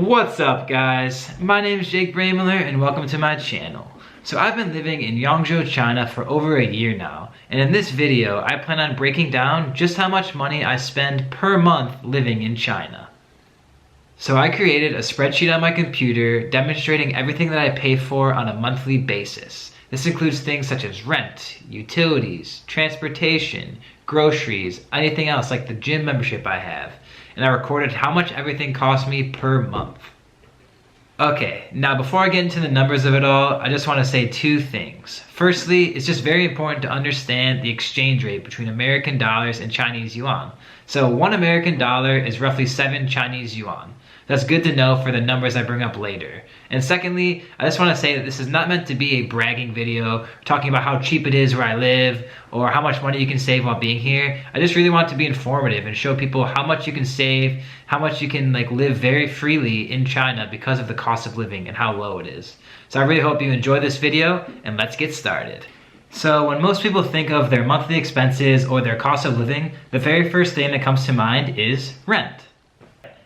What's up guys? My name is Jake Bramiller and welcome to my channel. So I've been living in Yangzhou, China for over a year now, and in this video I plan on breaking down just how much money I spend per month living in China. So I created a spreadsheet on my computer demonstrating everything that I pay for on a monthly basis. This includes things such as rent, utilities, transportation, groceries, anything else like the gym membership I have. And I recorded how much everything cost me per month. Okay, now before I get into the numbers of it all, I just want to say two things. Firstly, it's just very important to understand the exchange rate between American dollars and Chinese yuan. So 1 American dollar is roughly 7 Chinese yuan. That's good to know for the numbers I bring up later. And secondly, I just want to say that this is not meant to be a bragging video talking about how cheap it is where I live or how much money you can save while being here. I just really want to be informative and show people how much you can save, how much you can live very freely in China because of the cost of living and how low it is. So I really hope you enjoy this video and let's get started. So when most people think of their monthly expenses or their cost of living, the very first thing that comes to mind is rent.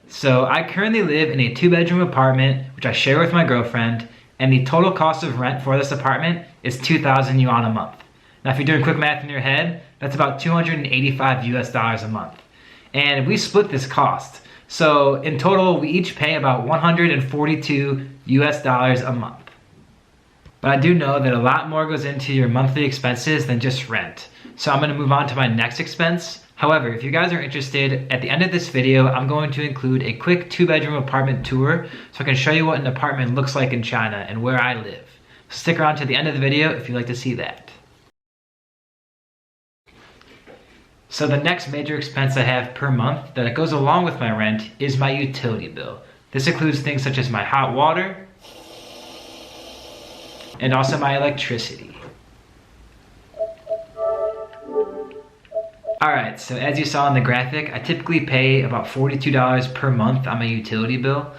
So I currently live in a 2-bedroom apartment, which I share with my girlfriend, and the total cost of rent for this apartment is 2,000 yuan a month. Now if you're doing quick math in your head, that's about 285 US dollars a month. And we split this cost. So in total, we each pay about 142 US dollars a month. But I do know that a lot more goes into your monthly expenses than just rent. So I'm gonna move on to my next expense. However, if you guys are interested, at the end of this video, I'm going to include a quick 2-bedroom apartment tour so I can show you what an apartment looks like in China and where I live. So stick around to the end of the video if you'd like to see that. So the next major expense I have per month that goes along with my rent is my utility bill. This includes things such as my hot water and also my electricity. Alright, so as you saw in the graphic, I typically pay about $42 per month on my utility bill.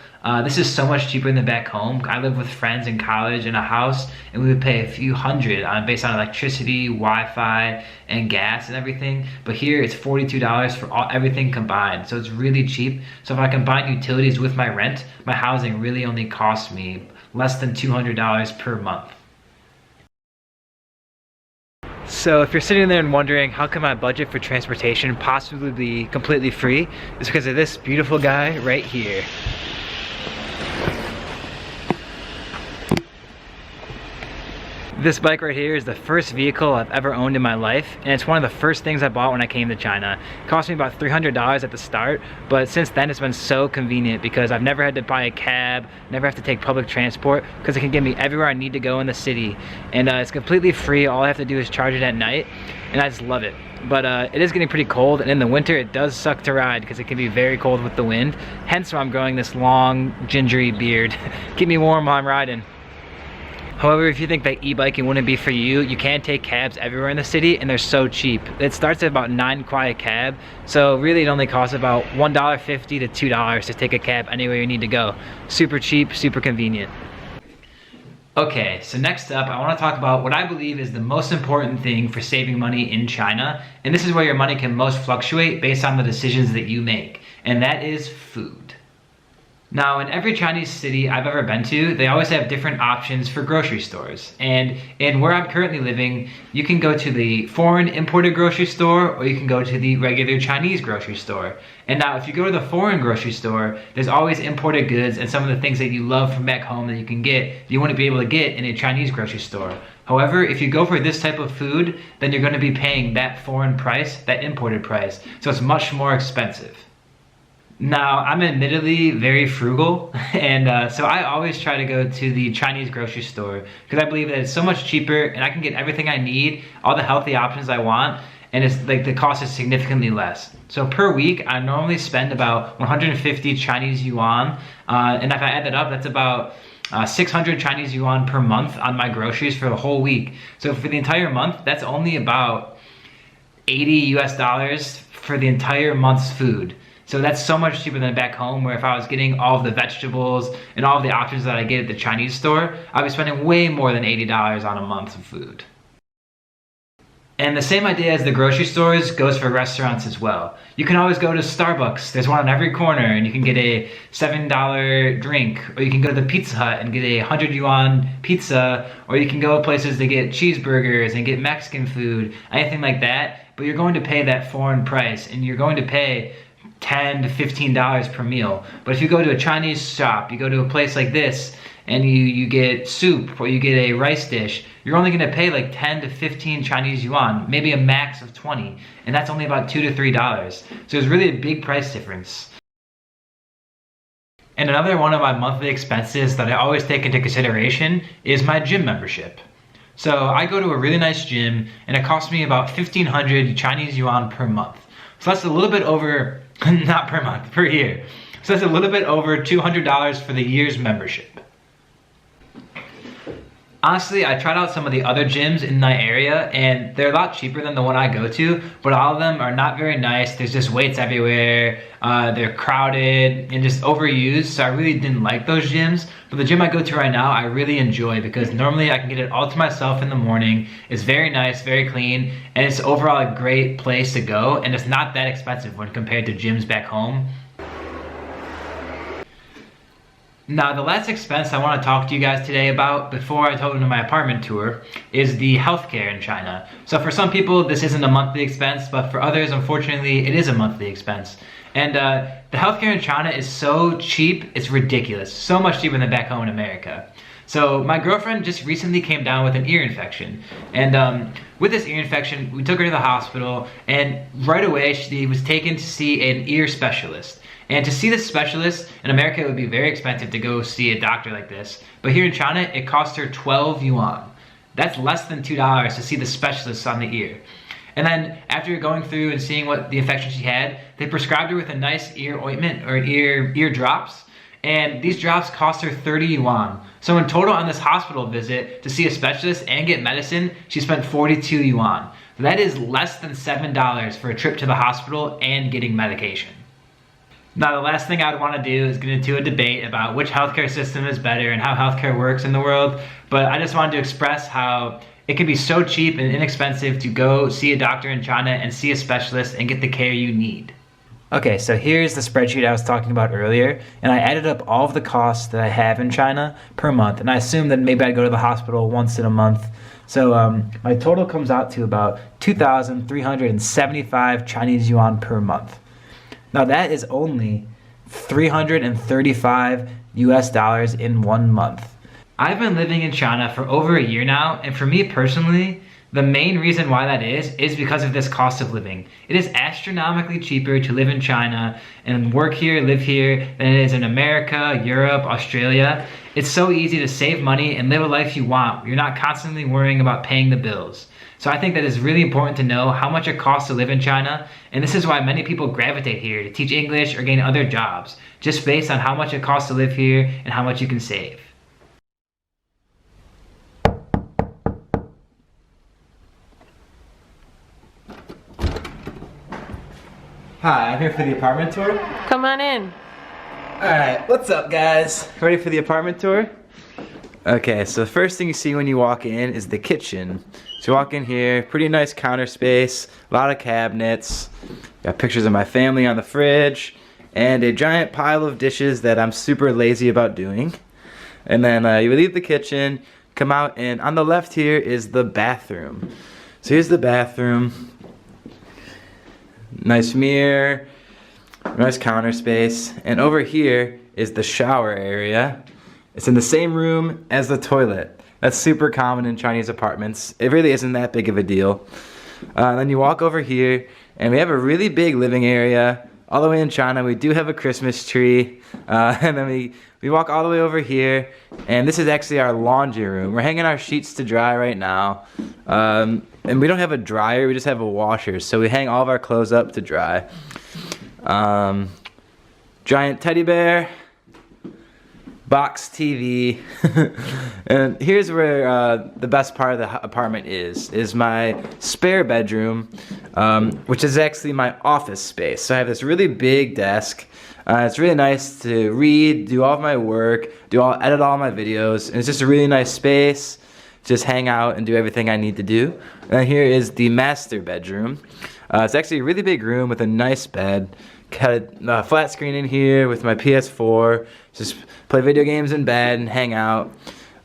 This is so much cheaper than back home. I live with friends in college in a house, and we would pay a few hundred based on electricity, Wi-Fi, and gas and everything. But here it's $42 for everything combined, so it's really cheap. So if I combine utilities with my rent, my housing really only costs me less than $200 per month. So if you're sitting there and wondering how can my budget for transportation possibly be completely free, it's because of this beautiful guy right here. This bike right here is the first vehicle I've ever owned in my life, and it's one of the first things I bought when I came to China. It cost me about $300 at the start, but since then it's been so convenient because I've never had to buy a cab, never have to take public transport, because it can get me everywhere I need to go in the city. And it's completely free. All I have to do is charge it at night, and I just love it. But it is getting pretty cold, and in the winter it does suck to ride because it can be very cold with the wind. Hence why I'm growing this long, gingery beard. Keep me warm while I'm riding. However, if you think that e-biking wouldn't be for you, you can take cabs everywhere in the city and they're so cheap. It starts at about 9 Kwai a cab, so really it only costs about $1.50 to $2 to take a cab anywhere you need to go. Super cheap, super convenient. Okay, so next up, I want to talk about what I believe is the most important thing for saving money in China, and this is where your money can most fluctuate based on the decisions that you make, and that is food. Now, in every Chinese city I've ever been to, they always have different options for grocery stores. And in where I'm currently living, you can go to the foreign imported grocery store or you can go to the regular Chinese grocery store. And now if you go to the foreign grocery store, there's always imported goods and some of the things that you love from back home that you can get, you wouldn't be able to get in a Chinese grocery store. However, if you go for this type of food, then you're going to be paying that foreign price, that imported price. So it's much more expensive. Now, I'm admittedly very frugal, and so I always try to go to the Chinese grocery store because I believe that it's so much cheaper and I can get everything I need, all the healthy options I want, and it's the cost is significantly less. So per week, I normally spend about 150 Chinese yuan, and if I add that up, that's about 600 Chinese yuan per month on my groceries for the whole week. So for the entire month, that's only about 80 US dollars for the entire month's food. So that's so much cheaper than back home, where if I was getting all of the vegetables and all of the options that I get at the Chinese store, I'd be spending way more than $80 on a month of food. And the same idea as the grocery stores goes for restaurants as well. You can always go to Starbucks, there's one on every corner, and you can get a $7 drink, or you can go to the Pizza Hut and get a 100 yuan pizza, or you can go places to get cheeseburgers and get Mexican food, anything like that, but you're going to pay that foreign price, and you're going to pay $10 to $15 per meal. But if you go to a Chinese shop, you go to a place like this, and you get soup, or you get a rice dish, you're only gonna pay like 10 to 15 Chinese yuan, maybe a max of 20, and that's only about $2 to $3. So it's really a big price difference. And another one of my monthly expenses that I always take into consideration is my gym membership. So I go to a really nice gym, and it costs me about 1,500 Chinese yuan per month. So that's a little bit over, not per month, per year. So that's a little bit over $200 for the year's membership. Honestly, I tried out some of the other gyms in my area, and they're a lot cheaper than the one I go to, but all of them are not very nice. There's just weights everywhere, they're crowded and just overused, so I really didn't like those gyms. But the gym I go to right now, I really enjoy, because normally I can get it all to myself in the morning. It's very nice, very clean, and it's overall a great place to go, and it's not that expensive when compared to gyms back home. Now, the last expense I want to talk to you guys today about before I go into my apartment tour is the healthcare in China. So for some people, this isn't a monthly expense, but for others, unfortunately, it is a monthly expense. And the healthcare in China is so cheap, it's ridiculous. So much cheaper than back home in America. So my girlfriend just recently came down with an ear infection. And with this ear infection, we took her to the hospital, and right away she was taken to see an ear specialist. And to see this specialist, in America it would be very expensive to go see a doctor like this. But here in China, it cost her 12 yuan. That's less than $2 to see the specialist on the ear. And then after going through and seeing what the infection she had, they prescribed her with a nice ear ointment or ear drops. And these drops cost her 30 yuan. So in total on this hospital visit to see a specialist and get medicine, she spent 42 yuan. That is less than $7 for a trip to the hospital and getting medication. Now, the last thing I'd want to do is get into a debate about which healthcare system is better and how healthcare works in the world, but I just wanted to express how it can be so cheap and inexpensive to go see a doctor in China and see a specialist and get the care you need. Okay, so here's the spreadsheet I was talking about earlier, and I added up all of the costs that I have in China per month, and I assumed that maybe I'd go to the hospital once in a month. So my total comes out to about 2,375 Chinese yuan per month. Now that is only 335 US dollars in 1 month. I've been living in China for over a year now, and for me personally, the main reason why that is because of this cost of living. It is astronomically cheaper to live in China and work here, live here, than it is in America, Europe, Australia. It's so easy to save money and live a life you want. You're not constantly worrying about paying the bills. So I think that it's really important to know how much it costs to live in China, and this is why many people gravitate here to teach English or gain other jobs, just based on how much it costs to live here and how much you can save. Hi, I'm here for the apartment tour. Come on in. Alright, what's up guys? Ready for the apartment tour? Okay, so the first thing you see when you walk in is the kitchen. So you walk in here, pretty nice counter space, a lot of cabinets, got pictures of my family on the fridge, and a giant pile of dishes that I'm super lazy about doing. And then you leave the kitchen, come out, and on the left here is the bathroom. So here's the bathroom. Nice mirror, nice counter space, and over here is the shower area. It's in the same room as the toilet. That's super common in Chinese apartments. It really isn't that big of a deal. Then you walk over here, and we have a really big living area. All the way in China, we do have a Christmas tree. And then we walk all the way over here, and this is actually our laundry room. We're hanging our sheets to dry right now. And we don't have a dryer, we just have a washer. So we hang all of our clothes up to dry. Giant teddy bear. Box TV. And here's where the best part of the apartment is my spare bedroom, which is actually my office space. So I have this really big desk. It's really nice to read, do all of my work, edit all my videos, and it's just a really nice space. just hang out and do everything I need to do. And here is the master bedroom. It's actually a really big room with a nice bed. Got a flat screen in here with my PS4. Just play video games in bed and hang out.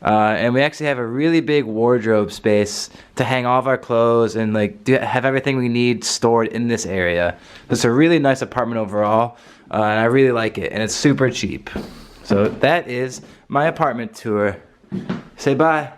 And we actually have a really big wardrobe space to hang all of our clothes and like have everything we need stored in this area. It's a really nice apartment overall, and I really like it, and it's super cheap. So that is my apartment tour. Say bye.